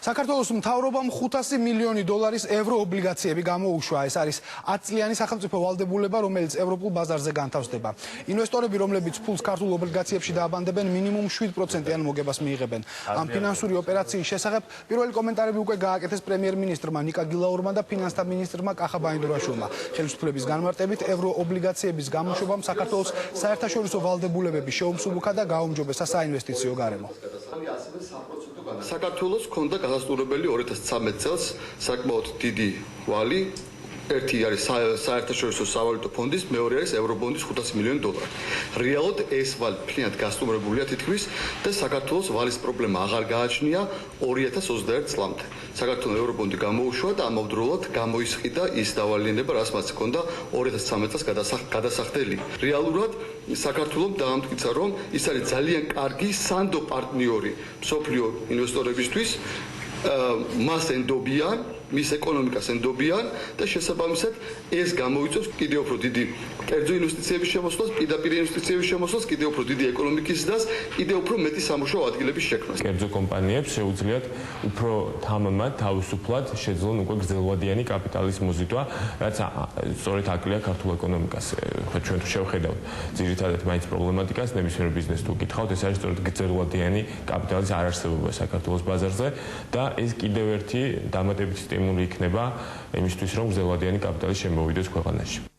საქართველოს მთავრობამ 500 მილიონი დოლარის ევროობლიგაციები გამოუშვა. ეს არის 10 წლიანი სახელმწიფო ვალდებულება, რომელიც ევროპულ ბაზარზე განთავსდება. ინვესტორები, რომლებიც ფულს ქართულ ობლიგაციებში დააბანდებენ, მინიმუმ 7%-იან მოგებას მიიღებენ. ამ ფინანსური ოპერაციის შესახებ პირველი კომენტარები უკვე გააკეთეს პრემიერ-მინისტრმა ნიკა გილაურმა და ფინანსთა მინისტრმა კახა ბაინდურაშვილმა. ხელისუფლების განმარტებით, ევროობლიგაციების გამოშვებამ საქართველოს საერთაშორისო ვალდებულებების შეუმსუბუქა და გააუმჯობესა საინვესტიციო გარემო. საქართველოს ჰქონდა გასასტურებელი 2013 წელს საკმაოდ დიდი ვალი. ერთი არის საერთაშორისო სავალუტო ფონდის, მეორე არის ევრობონდის 500 მილიონი დოლარი. რეალურად ეს ვალი ფლიანად გასტუმრებულია თითქმის და საქართველოს ვალის პრობლემა აღარ გააჩნია 2021 წლამდე. საქართველოს ევრობონდი გამოუშვა და ამავდროულად გამოისყიდა ის დავალიანება, რაც მას ჰქონდა 2013 წელს გადასახდელი. რეალურად საქართველოს დაამტკიცა, რომ ის არის ძალიან კარგი სანდო პარტნიორი მსოფლიო ინვესტორებისთვის. მას ენდობიან, მის ეკონომიკას ენდობიან და შესაბამისად ეს გამოიწვევს კიდევ უფრო დიდი კერძო ინვესტიციების შემოსვლას, პირდაპირ ინვესტიციების შემოსვლას, კიდევ უფრო დიდი ეკონომიკის ზრდას, კიდევ უფრო მეტი სამუშაო ადგილების შექმნას. კერძო კომპანიებს შეუძლიათ უფრო თამამად, თავისუფლად შეძლონ უკვე გრძელვადიანი კაპიტალის მოზიდვა, რაც სწორედ აკლია ქართულ ეკონომიკას. ჩვენ თუ შევხედავთ ძირითადად მაინც პრობლემატიკას, ნებისმიერ ბიზნესს თუ გითხავთ, ეს არის სწორედ გრძელვადიანი კაპიტალის არარსებობა საქართველოს ბაზარზე და ეს კიდევ ერთი დამატებითი სტიმული იქნება იმისთვის, რომ გრძელვადიანი კაპიტალი შემოვიდეს ქვეყანაში.